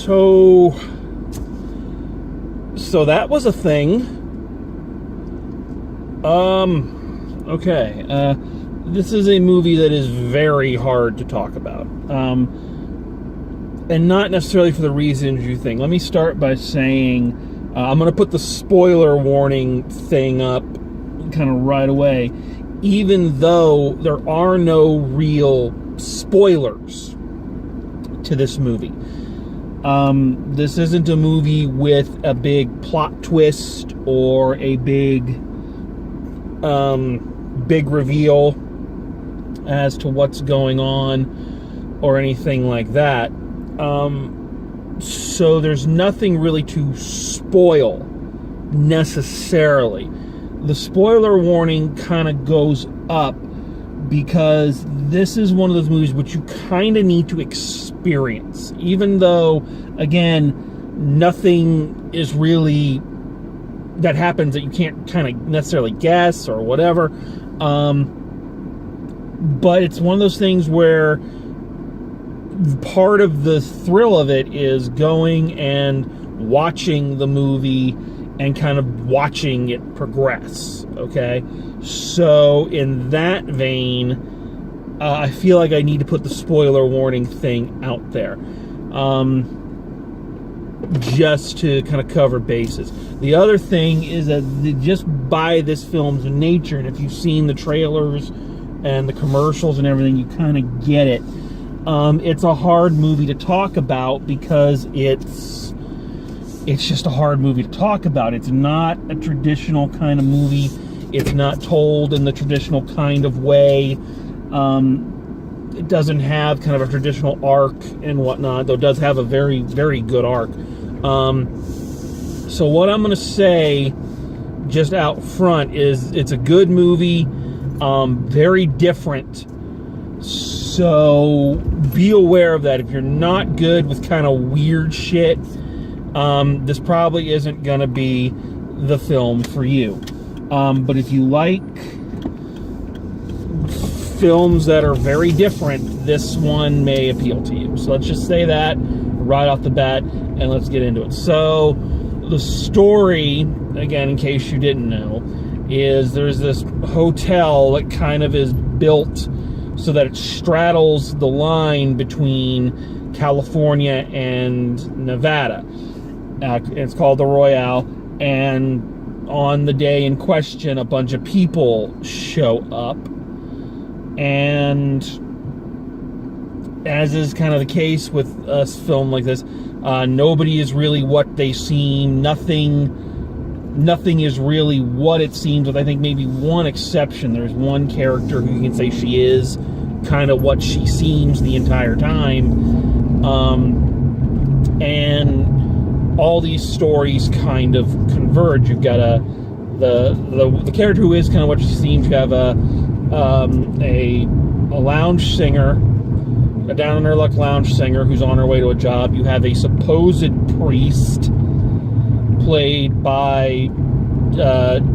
So that was a thing. Okay. This is a movie that is very hard to talk about. And not necessarily for the reasons you think. Let me start by saying, I'm going to put the spoiler warning thing up kind of right away, even though there are no real spoilers to this movie. This isn't a movie with a big plot twist or a big reveal as to what's going on or anything like that. So there's nothing really to spoil necessarily. The spoiler warning kind of goes up because this is one of those movies which you kind of need to experience, even though, again, nothing is really that happens that you can't kind of necessarily guess or whatever. But it's one of those things where part of the thrill of it is going and watching the movie and kind of watching it progress, okay? So in that vein, I feel like I need to put the spoiler warning thing out there, just to kind of cover bases. The other thing is that just by this film's nature, and if you've seen the trailers and the commercials and everything, you kind of get it. It's a hard movie to talk about because it's just a hard movie to talk about. It's not a traditional kind of movie. It's not told in the traditional kind of way. It doesn't have kind of a traditional arc and whatnot, though it does have a very, very good arc. So what I'm going to say just out front is it's a good movie, very different. So be aware of that. If you're not good with kind of weird shit, this probably isn't going to be the film for you. But if you like films that are very different, this one may appeal to you. So let's just say that right off the bat, and let's get into it. So the story, again, in case you didn't know, is there's this hotel that kind of is built so that it straddles the line between California and Nevada. It's called the Royale, and on the day in question, a bunch of people show up, and as is kind of the case with a film like this, nobody is really what they seem. Nothing is really what it seems, with I think maybe one exception. There's one character who you can say she is kind of what she seems the entire time, and all these stories kind of converge. You've got the character who is kind of what she seems. You have a lounge singer, a down on her luck lounge singer who's on her way to a job. You have a supposed priest played by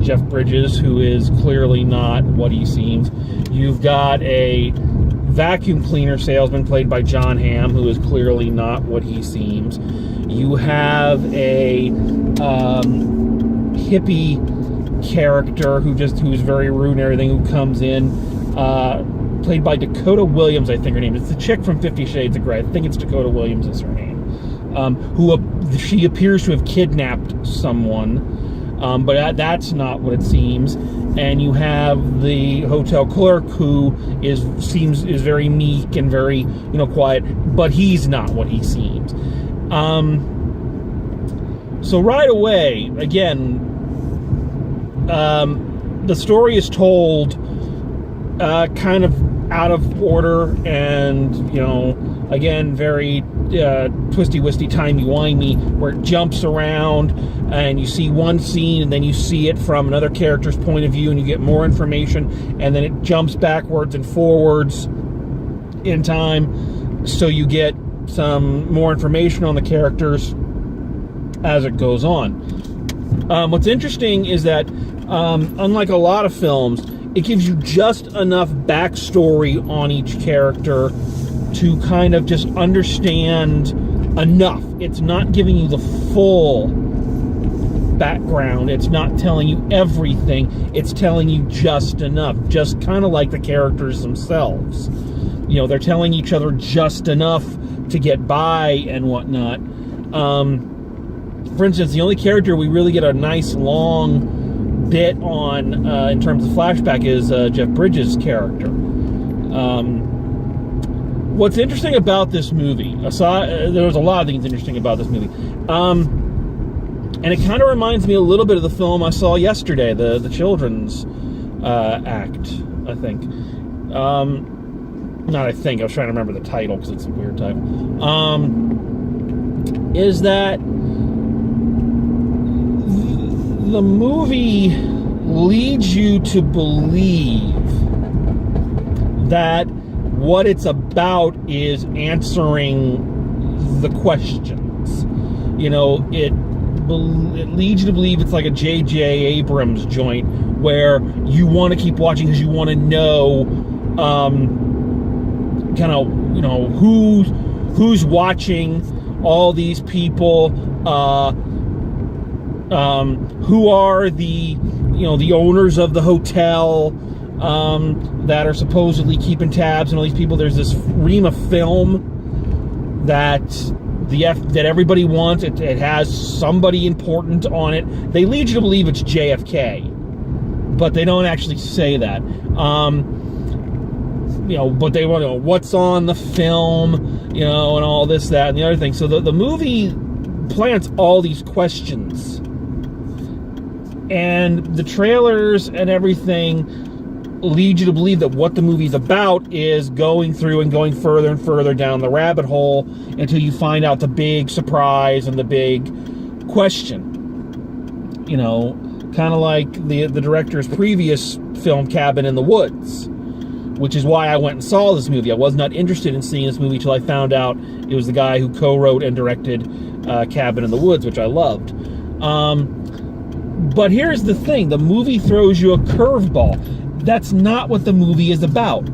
Jeff Bridges, who is clearly not what he seems. You've got a vacuum cleaner salesman played by John Hamm, who is clearly not what he seems. You have a hippie character who is very rude and everything, who comes in, played by Dakota Williams, I think her name is. It's the chick from 50 Shades of Grey. I think it's Dakota Williams is her name. She appears to have kidnapped someone, but that's not what it seems. And you have the hotel clerk who seems very meek and very quiet, but he's not what he seems. So right away, again, the story is told kind of out of order, and again, very twisty-wisty, timey-wimey, where it jumps around and you see one scene and then you see it from another character's point of view and you get more information, and then it jumps backwards and forwards in time, so you get some more information on the characters as it goes on. What's interesting is that unlike a lot of films, it gives you just enough backstory on each character to kind of just understand enough. It's not giving you the full background. It's not telling you everything. It's telling you just enough. Just kind of like the characters themselves. You know, they're telling each other just enough to get by and whatnot. For instance, the only character we really get a nice long bit on in terms of flashback is Jeff Bridges' character. What's interesting about this movie, there was a lot of things interesting about this movie, and it kind of reminds me a little bit of the film I saw yesterday, the children's act, I think. Not I think, I was trying to remember the title because it's a weird title. Is that the movie leads you to believe that what it's about is answering the questions. You know, it leads you to believe it's like a J.J. Abrams joint where you want to keep watching because you want to know kind of, you know, who's watching all these people, who are the, you know, the owners of the hotel that are supposedly keeping tabs on all these people. There's this ream of film that that everybody wants. It has somebody important on it. They lead you to believe it's JFK, but they don't actually say that. You know, but they want to know what's on the film, you know, and all this, that, and the other thing. So the movie plants all these questions. And the trailers and everything lead you to believe that what the movie's about is going through and going further and further down the rabbit hole until you find out the big surprise and the big question. You know, kind of like the director's previous film, Cabin in the Woods, which is why I went and saw this movie. I was not interested in seeing this movie until I found out it was the guy who co-wrote and directed Cabin in the Woods, which I loved. But here's the thing. The movie throws you a curveball. That's not what the movie is about.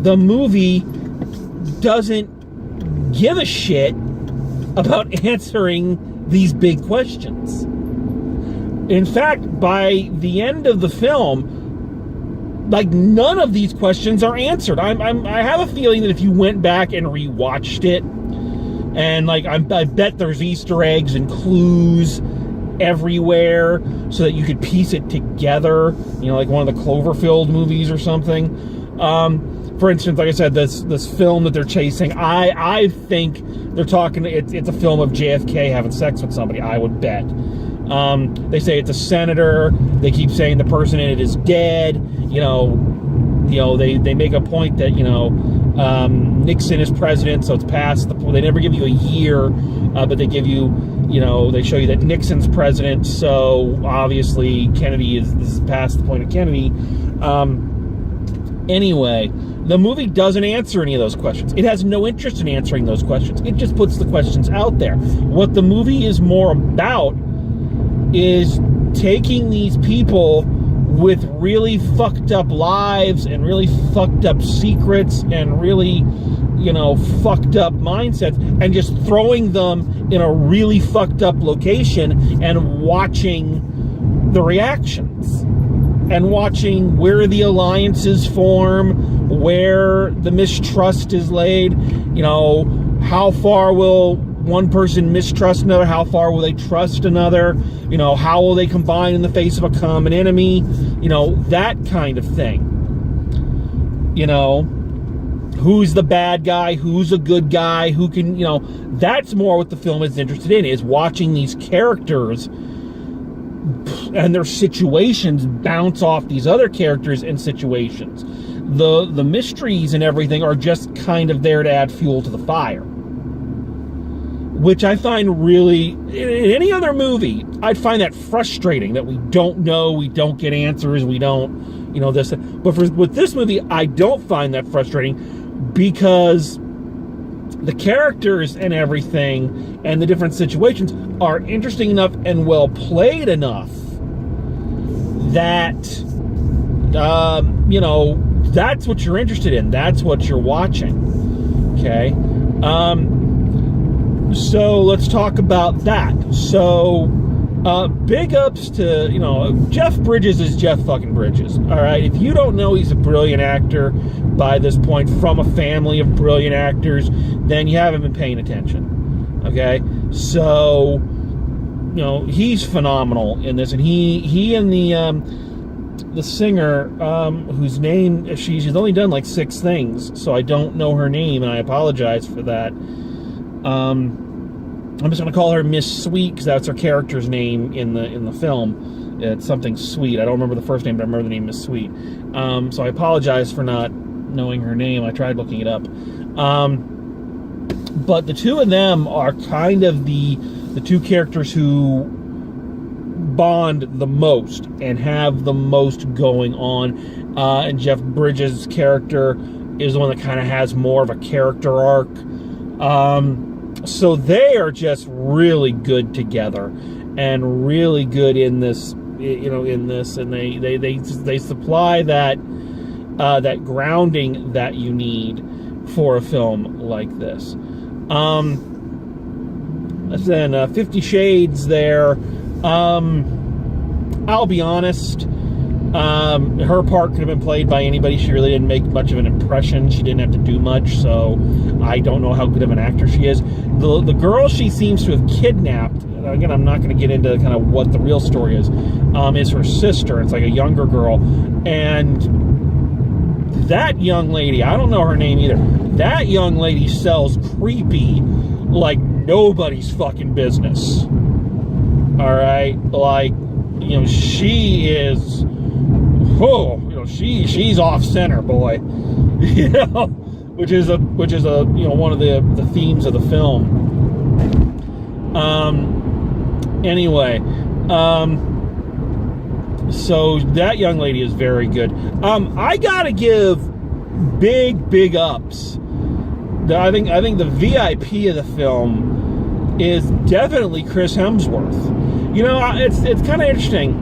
The movie doesn't give a shit about answering these big questions. In fact, by the end of the film, like, none of these questions are answered. I have a feeling that if you went back and rewatched it, and like I bet there's Easter eggs and clues everywhere so that you could piece it together, you know, like one of the Cloverfield movies or something. For instance, like I said, this film that they're chasing, I think they're talking, it's a film of JFK having sex with somebody, I would bet. They say it's a senator. They keep saying the person in it is dead. You know, they make a point that, you know, Nixon is president, so it's past they never give you a year, but they give you, you know, they show you that Nixon's president, so obviously Kennedy this is past the point of Kennedy. Anyway, the movie doesn't answer any of those questions. It has no interest in answering those questions. It just puts the questions out there. What the movie is more about is taking these people with really fucked up lives and really fucked up secrets and really, you know, fucked up mindsets and just throwing them in a really fucked up location and watching the reactions and watching where the alliances form, where the mistrust is laid, you know, how far will one person mistrust another, how far will they trust another, you know, how will they combine in the face of a common enemy, you know, that kind of thing. You know, who's the bad guy, who's a good guy, who can, you know, that's more what the film is interested in, is watching these characters and their situations bounce off these other characters and situations. The mysteries and everything are just kind of there to add fuel to the fire, which I find really, in any other movie, I'd find that frustrating, that we don't know, we don't get answers, we don't, you know, this. But with this movie, I don't find that frustrating because the characters and everything and the different situations are interesting enough and well played enough that, you know, that's what you're interested in. That's what you're watching. Okay? So let's talk about that. So big ups to, Jeff Bridges is Jeff fucking Bridges. All right. If you don't know he's a brilliant actor by this point, from a family of brilliant actors, then you haven't been paying attention. Okay. So, he's phenomenal in this. And he and the singer, whose name, she's only done like 6 things, so I don't know her name, and I apologize for that. I'm just going to call her Miss Sweet, because that's her character's name in the film. It's something Sweet. I don't remember the first name, but I remember the name Miss Sweet. So I apologize for not knowing her name. I tried looking it up. But the two of them are kind of the two characters who bond the most and have the most going on. And Jeff Bridges' character is the one that kind of has more of a character arc. So they are just really good together and really good in this, and they supply that grounding that you need for a film like this. Then 50 Shades there. I'll be honest, her part could have been played by anybody. She really didn't make much of an impression. She didn't have to do much, so I don't know how good of an actor she is. The girl she seems to have kidnapped, again, I'm not going to get into kind of what the real story is her sister. It's like a younger girl. And that young lady, I don't know her name either, that young lady sells creepy like nobody's fucking business. All right, like, she is, she's off center, boy, which is one of the themes of the film. Anyway, so that young lady is very good. I gotta give big ups. I think the VIP of the film is definitely Chris Hemsworth. It's kind of interesting,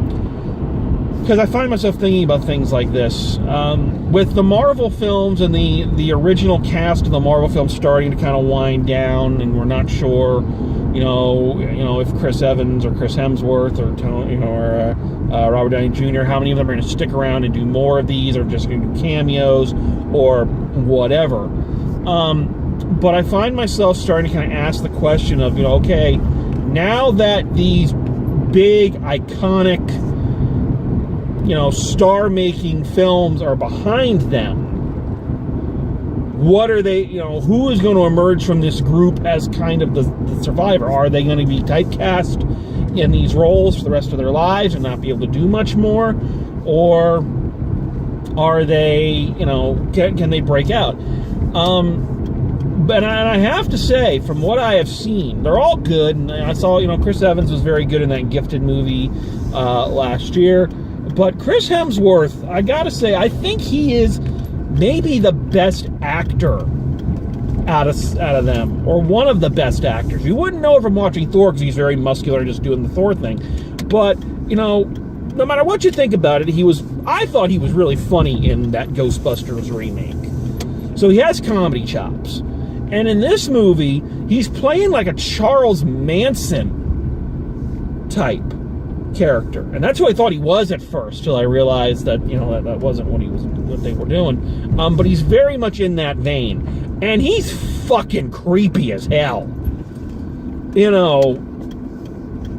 because I find myself thinking about things like this. With the Marvel films and the original cast of the Marvel films starting to kind of wind down, and we're not sure, if Chris Evans or Chris Hemsworth or Tony, or Robert Downey Jr., how many of them are going to stick around and do more of these, or just going to do cameos or whatever. But I find myself starting to kind of ask the question of, okay, now that these big, iconic, star-making films are behind them, what are they, who is going to emerge from this group as kind of the survivor? Are they going to be typecast in these roles for the rest of their lives and not be able to do much more? Or are they, can they break out? And I have to say, from what I have seen, they're all good. And I saw, Chris Evans was very good in that Gifted movie last year. But Chris Hemsworth, I gotta say, I think he is maybe the best actor out of them, or one of the best actors. You wouldn't know it from watching Thor, because he's very muscular, just doing the Thor thing. But, no matter what you think about it, I thought he was really funny in that Ghostbusters remake. So he has comedy chops. And in this movie, he's playing like a Charles Manson type character. And that's who I thought he was at first, till I realized that, that wasn't what they were doing. But he's very much in that vein. And he's fucking creepy as hell.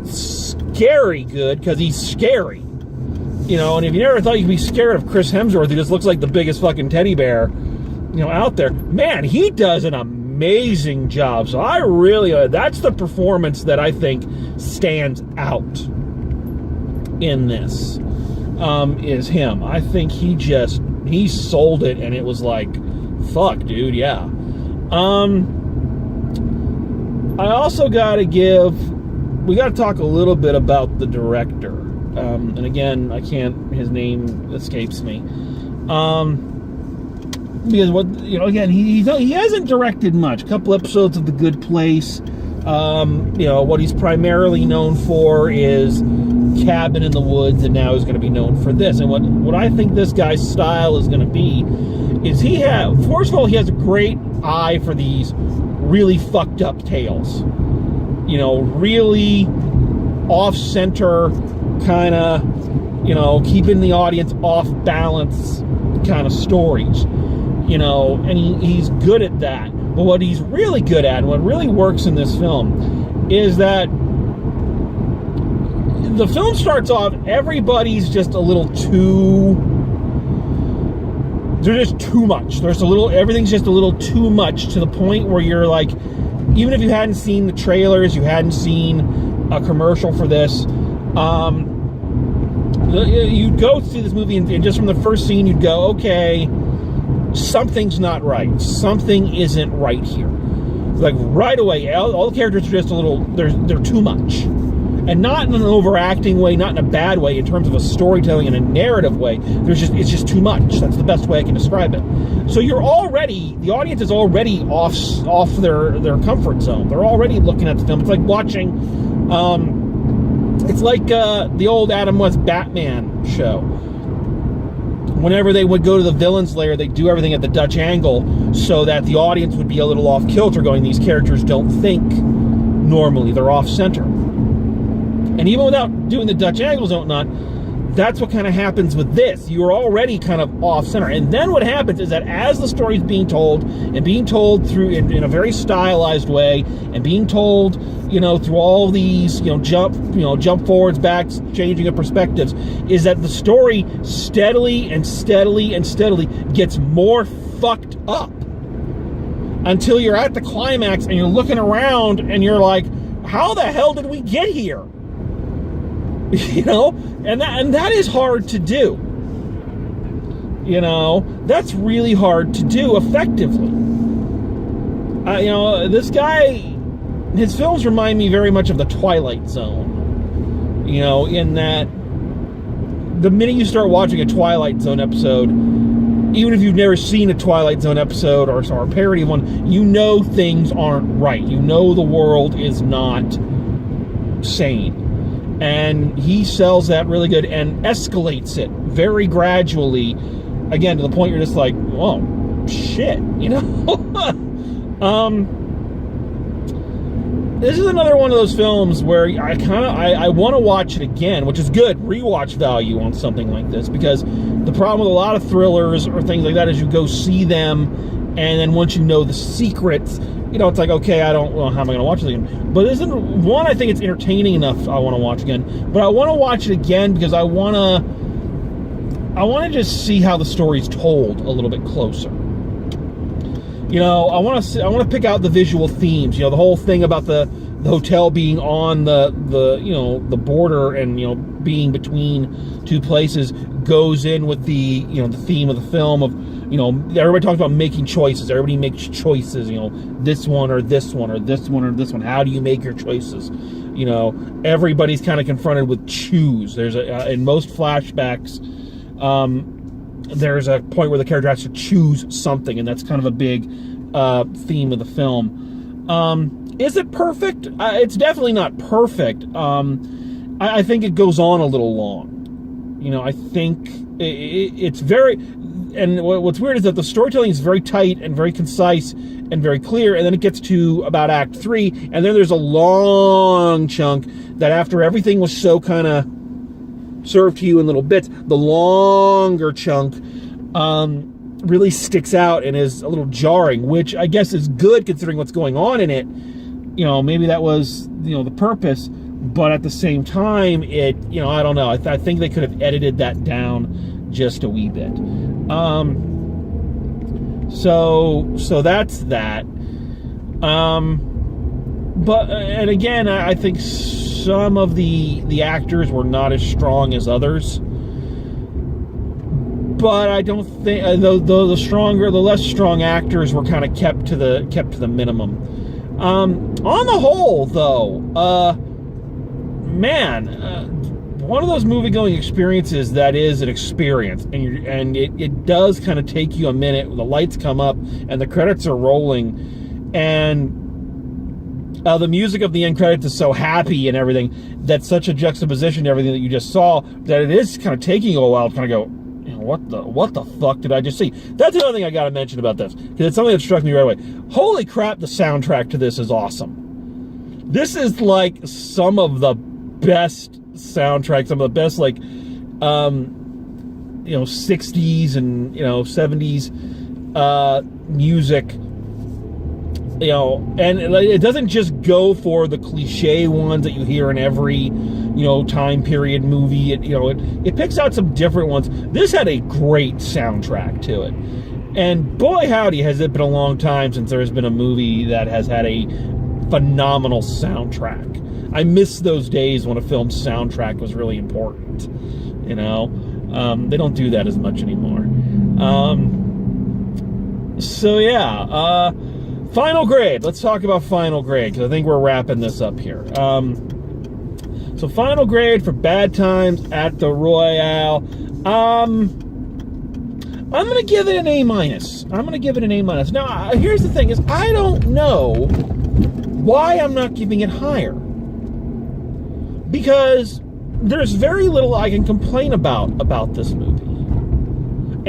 Scary good, because he's scary. And if you never thought you could be scared of Chris Hemsworth, who just looks like the biggest fucking teddy bear, out there, man, he does an amazing job. So I really, that's the performance that I think stands out in this, is him. I think he sold it, and it was like, fuck, dude, yeah. I also gotta we gotta talk a little bit about the director. And again, his name escapes me. Because again, he hasn't directed much. A couple episodes of The Good Place. What he's primarily known for is Cabin in the Woods, and now he's going to be known for this. And what I think this guy's style is going to be is first of all, he has a great eye for these really fucked up tales. You know, really off-center kind of, you know, keeping the audience off balance kind of stories. You know, and he's good at that. But what he's really good at, and what really works in this film, is that the film starts off, everybody's just a little too... They're just too much. Everything's just a little too much, to the point where you're like, even if you hadn't seen the trailers, you hadn't seen a commercial for this, you'd go see this movie, and just from the first scene, you'd go, okay, something's not right. Something isn't right here. Like, right away, all the characters are just a little, they're too much. And not in an overacting way, not in a bad way, in terms of a storytelling and a narrative way. It's just too much. That's the best way I can describe it. So the audience is already off their comfort zone. They're already looking at the film. It's like watching, it's like the old Adam West Batman show. Whenever they would go to the villain's lair, they'd do everything at the Dutch angle so that the audience would be a little off kilter, going, these characters don't think normally. They're off center. And even without doing the Dutch angles and whatnot, that's what kind of happens with this. You're already kind of off center. And then what happens is that as the story's being told, and being told through in a very stylized way, and being told, you know, through all these, jump forwards, backs, changing of perspectives, is that the story steadily and steadily and steadily gets more fucked up until you're at the climax and you're looking around and you're like, how the hell did we get here? You know, and that is hard to do. You know, that's really hard to do effectively. This guy, his films remind me very much of the Twilight Zone. You know, in that the minute you start watching a Twilight Zone episode, even if you've never seen a Twilight Zone episode or a parody of one, you know things aren't right. You know the world is not sane. And he sells that really good and escalates it very gradually, again, to the point you're just like, whoa, shit, you know? This is another one of those films where I want to watch it again, which is good, rewatch value on something like this, because the problem with a lot of thrillers or things like that is you go see them, and then once you know the secrets, you know, it's like, okay, how am I going to watch it again? But this is one, I think it's entertaining enough I want to watch again. But I want to watch it again because I want to just see how the story's told a little bit closer. You know, I want to pick out the visual themes. You know, the whole thing about the hotel being on the border and, you know, being between two places goes in with the, you know, the theme of the film of, you know, everybody talks about making choices. Everybody makes choices, you know, this one or this one or this one or this one. How do you make your choices? You know, everybody's kind of confronted with choose. There's in most flashbacks, there's a point where the character has to choose something, and that's kind of a big theme of the film. Is it perfect? It's definitely not perfect. I think it goes on a little long. You know, I think it's very... And what's weird is that the storytelling is very tight and very concise and very clear, and then it gets to about Act 3, and then there's a long chunk that after everything was so kind of served to you in little bits, the longer chunk really sticks out and is a little jarring, which I guess is good considering what's going on in it. You know, maybe that was, you know, the purpose, but at the same time, it, you know, I don't know. I think they could have edited that down just a wee bit. So that's that. But, and again, I think some of the actors were not as strong as others. But I don't think, the less strong actors were kind of kept to the minimum. On the whole, though, one of those movie-going experiences that is an experience, and it does kind of take you a minute. The lights come up, and the credits are rolling, and the music of the end credits is so happy and everything. That's such a juxtaposition to everything that you just saw that it is kind of taking you a while to kind of go, you know, what the fuck did I just see? That's another thing I gotta mention about this, because it's something that struck me right away. Holy crap, the soundtrack to this is awesome. This is like some of the best soundtracks, some of the best, like, 60s and, 70s music. And it doesn't just go for the cliche ones that you hear in every, time period movie. It picks out some different ones. This had a great soundtrack to it. And boy, howdy, has it been a long time since there has been a movie that has had a phenomenal soundtrack. I miss those days when a film's soundtrack was really important. They don't do that as much anymore. Final grade. Let's talk about final grade, because I think we're wrapping this up here. So final grade for Bad Times at the Royale. I'm going to give it an A-. Now, here's the thing, is I don't know why I'm not giving it higher. Because there's very little I can complain about this movie.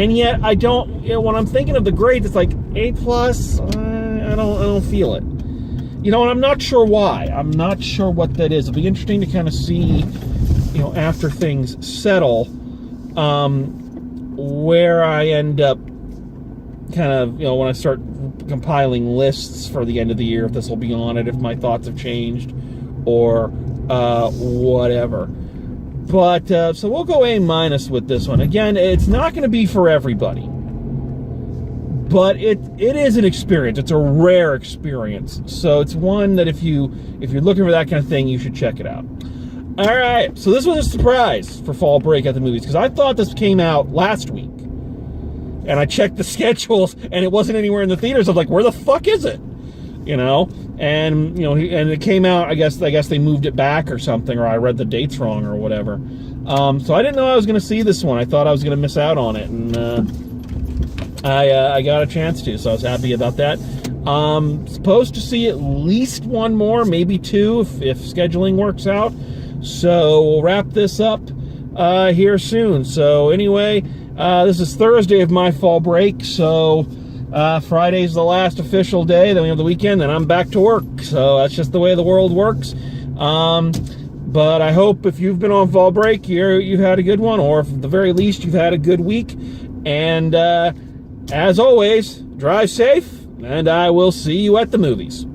And yet, I don't, when I'm thinking of the grades, it's like A+, I don't feel it. And I'm not sure why. I'm not sure what that is. It'll be interesting to kind of see, after things settle, where I end up kind of, when I start compiling lists for the end of the year, if this will be on it, if my thoughts have changed, or whatever. But, so we'll go A- with this one. Again, it's not going to be for everybody. But it is an experience. It's a rare experience. So it's one that if you're looking for that kind of thing, you should check it out. All right. So this was a surprise for fall break at the movies, because I thought this came out last week. And I checked the schedules, and it wasn't anywhere in the theaters. I was like, where the fuck is it? And it came out, I guess they moved it back or something, or I read the dates wrong or whatever. So I didn't know I was going to see this one. I thought I was going to miss out on it, and I got a chance to, so I was happy about that. Supposed to see at least one more, maybe two, if scheduling works out. So we'll wrap this up here soon. So anyway, this is Thursday of my fall break, so Friday's the last official day, then we have the weekend, then I'm back to work. So that's just the way the world works. But I hope if you've been on fall break, you've had a good one, or if at the very least you've had a good week. And as always, drive safe, and I will see you at the movies.